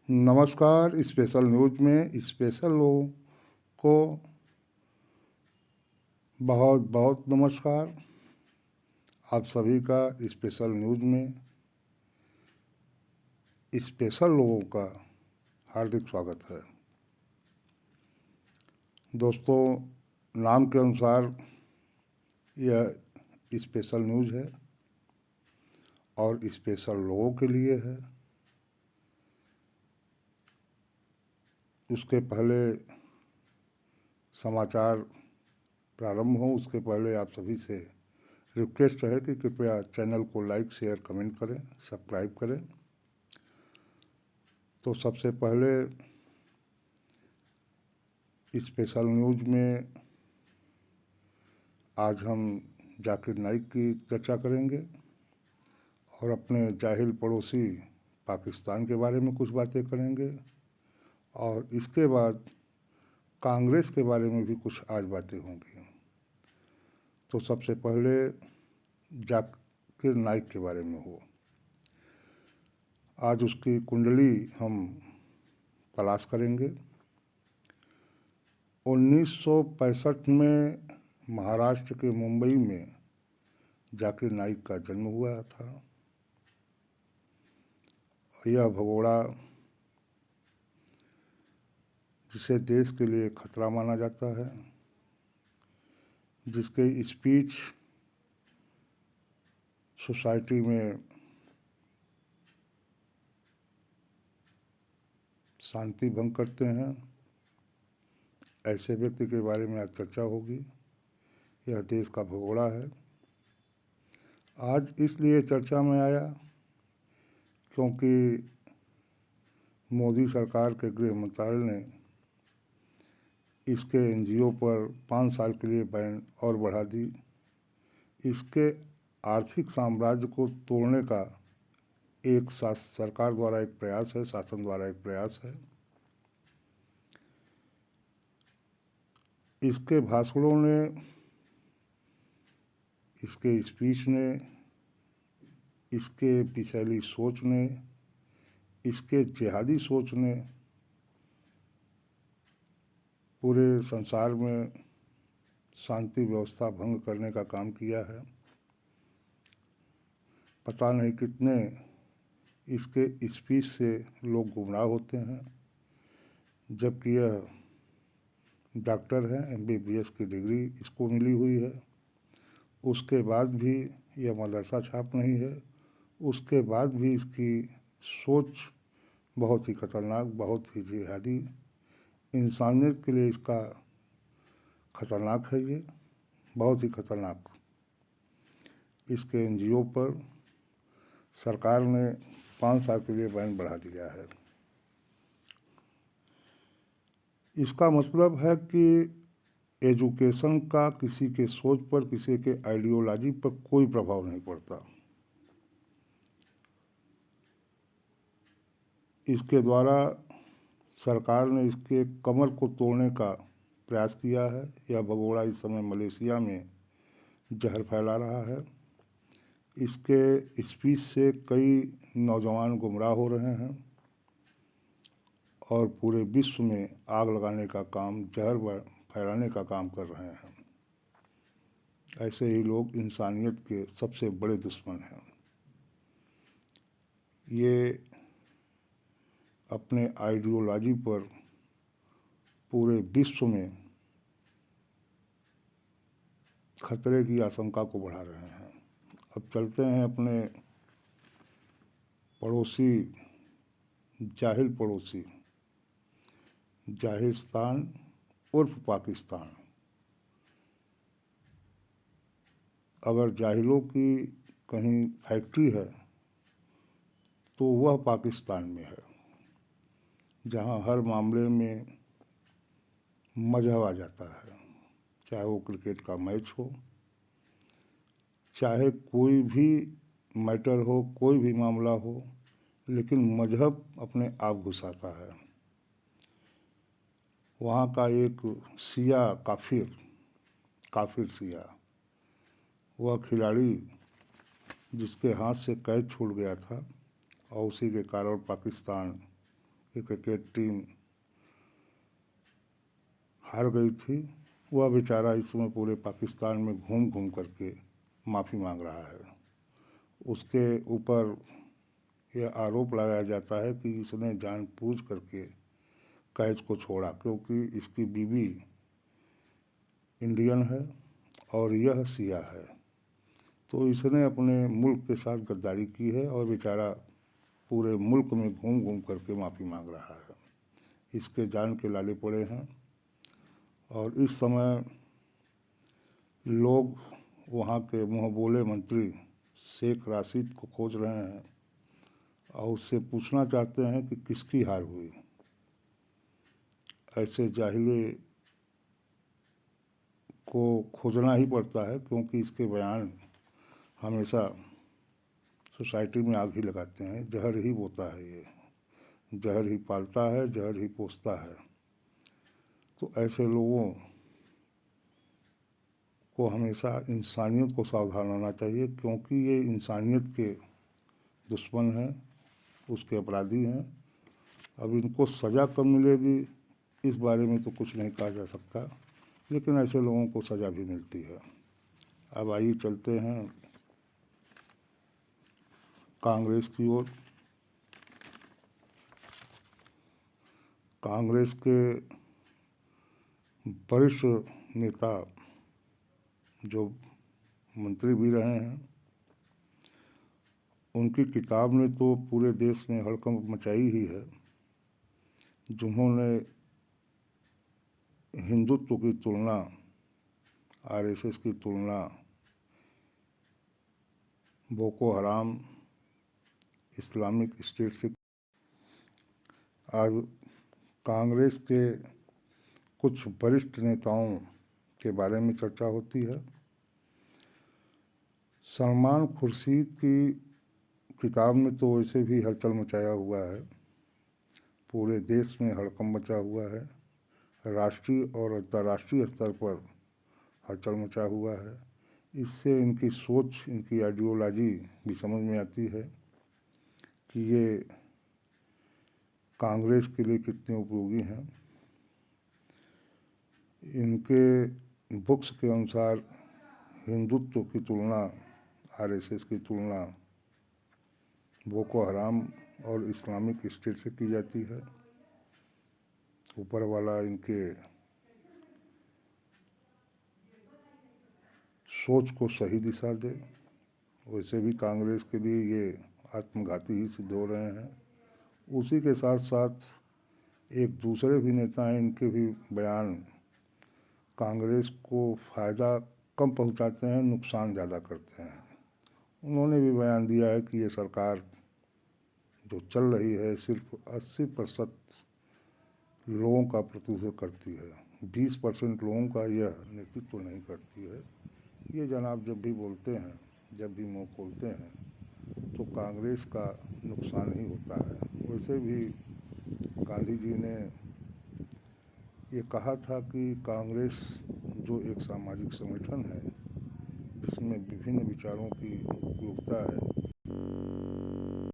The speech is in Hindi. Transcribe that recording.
नमस्कार। स्पेशल न्यूज़ में स्पेशल लोगों को बहुत बहुत नमस्कार। आप सभी का स्पेशल न्यूज़ में स्पेशल लोगों का हार्दिक स्वागत है। दोस्तों, नाम के अनुसार यह स्पेशल न्यूज़ है और स्पेशल लोगों के लिए है। उसके पहले समाचार प्रारंभ हो उसके पहले आप सभी से रिक्वेस्ट है कि कृपया चैनल को लाइक शेयर कमेंट करें, सब्सक्राइब करें। तो सबसे पहले स्पेशल न्यूज़ में आज हम जाकिर नाइक की चर्चा करेंगे और अपने जाहिल पड़ोसी पाकिस्तान के बारे में कुछ बातें करेंगे और इसके बाद कांग्रेस के बारे में भी कुछ आज बातें होंगी। तो सबसे पहले जाकिर नाइक के बारे में हो। आज उसकी कुंडली हम तलाश करेंगे। 1965 में महाराष्ट्र के मुंबई में जाकिर नाइक का जन्म हुआ था। यह भगोड़ा जिसे देश के लिए खतरा माना जाता है, जिसके स्पीच सोसाइटी में शांति भंग करते हैं, ऐसे व्यक्ति के बारे में आज चर्चा होगी। यह देश का भगोड़ा है। आज इसलिए चर्चा में आया क्योंकि मोदी सरकार के गृह मंत्रालय ने इसके एनजीओ पर 5 साल के लिए बैन और बढ़ा दी। इसके आर्थिक साम्राज्य को तोड़ने का एक सरकार द्वारा एक प्रयास है, शासन द्वारा एक प्रयास है। इसके भाषणों ने, इसके स्पीच ने, इसके पिछली सोच ने, इसके जिहादी सोच ने पूरे संसार में शांति व्यवस्था भंग करने का काम किया है। पता नहीं कितने इसके स्पीच से लोग गुमराह होते हैं, जबकि यह डॉक्टर है, MBBS की डिग्री इसको मिली हुई है। उसके बाद भी यह मदरसा छाप नहीं है। उसके बाद भी इसकी सोच बहुत ही खतरनाक, बहुत ही जिहादी, इंसानियत के लिए इसका खतरनाक है। ये बहुत ही खतरनाक। इसके एनजीओ पर सरकार ने 5 साल के लिए बैन बढ़ा दिया है। इसका मतलब है कि एजुकेशन का किसी के सोच पर, किसी के आइडियोलॉजी पर कोई प्रभाव नहीं पड़ता। इसके द्वारा सरकार ने इसके कमर को तोड़ने का प्रयास किया है। यह भगोड़ा इस समय मलेशिया में जहर फैला रहा है। इसके स्पीच से कई नौजवान गुमराह हो रहे हैं और पूरे विश्व में आग लगाने का काम, जहर फैलाने का काम कर रहे हैं। ऐसे ही लोग इंसानियत के सबसे बड़े दुश्मन हैं। ये अपने आइडियोलॉजी पर पूरे विश्व में खतरे की आशंका को बढ़ा रहे हैं। अब चलते हैं अपने पड़ोसी, जाहिल पड़ोसी जाहिस्तान उर्फ पाकिस्तान। अगर जाहिलों की कहीं फैक्ट्री है तो वह पाकिस्तान में है, जहां हर मामले में मजहब आ जाता है। चाहे वो क्रिकेट का मैच हो, चाहे कोई भी मैटर हो, कोई भी मामला हो, लेकिन मजहब अपने आप घुसाता है। वहाँ का एक शिया काफिर शिया, वह खिलाड़ी जिसके हाथ से कैच छूट गया था और उसी के कारण पाकिस्तान की क्रिकेट टीम हार गई थी, वह बेचारा इस समय पूरे पाकिस्तान में घूम घूम करके माफ़ी मांग रहा है। उसके ऊपर यह आरोप लगाया जाता है कि इसने जानबूझ करके कैच को छोड़ा, क्योंकि इसकी बीवी इंडियन है और यह सिया है, तो इसने अपने मुल्क के साथ गद्दारी की है और बेचारा पूरे मुल्क में घूम घूम करके माफ़ी मांग रहा है। इसके जान के लाले पड़े हैं और इस समय लोग वहाँ के मुँह बोले मंत्री शेख राशिद को खोज रहे हैं और उससे पूछना चाहते हैं कि किसकी हार हुई। ऐसे जाहिले को खोजना ही पड़ता है, क्योंकि इसके बयान हमेशा सोसाइटी में आग ही लगाते हैं। जहर ही बोता है, ये जहर ही पालता है, जहर ही पोसता है। तो ऐसे लोगों को हमेशा इंसानियत को सावधान रहना चाहिए, क्योंकि ये इंसानियत के दुश्मन हैं, उसके अपराधी हैं। अब इनको सज़ा कब मिलेगी इस बारे में तो कुछ नहीं कहा जा सकता, लेकिन ऐसे लोगों को सज़ा भी मिलती है। अब आइए चलते हैं कांग्रेस की ओर। कांग्रेस के वरिष्ठ नेता जो मंत्री भी रहे हैं, उनकी किताब ने तो पूरे देश में हड़कंप मचाई ही है, जिन्होंने हिंदुत्व की तुलना, आरएसएस की तुलना बोको हराम, इस्लामिक स्टेट से। आज कांग्रेस के कुछ वरिष्ठ नेताओं के बारे में चर्चा होती है। सलमान खुर्शीद की किताब में तो वैसे भी हलचल मचाया हुआ है, पूरे देश में हड़कंप मचा हुआ है, राष्ट्रीय और अंतर्राष्ट्रीय स्तर पर हलचल मचा हुआ है। इससे इनकी सोच, इनकी आइडियोलॉजी भी समझ में आती है कि ये कांग्रेस के लिए कितने उपयोगी हैं। इनके बुक्स के अनुसार हिंदुत्व की तुलना, आरएसएस की तुलना बोको हराम और इस्लामिक स्टेट से की जाती है। ऊपर वाला इनके सोच को सही दिशा दे। वैसे भी कांग्रेस के लिए ये आत्मघाती ही सिद्ध हो रहे हैं। उसी के साथ साथ एक दूसरे भी नेता हैं, इनके भी बयान कांग्रेस को फ़ायदा कम पहुंचाते हैं, नुकसान ज़्यादा करते हैं। उन्होंने भी बयान दिया है कि ये सरकार जो चल रही है सिर्फ 80% लोगों का प्रतिनिधित्व करती है, 20% लोगों का यह नेतृत्व नहीं करती है। ये जनाब जब भी बोलते हैं, जब भी मुँह खोलते हैं, तो कांग्रेस का नुकसान ही होता है। वैसे भी गांधी जी ने ये कहा था कि कांग्रेस जो एक सामाजिक संगठन है जिसमें विभिन्न विचारों की उपयोगिता है,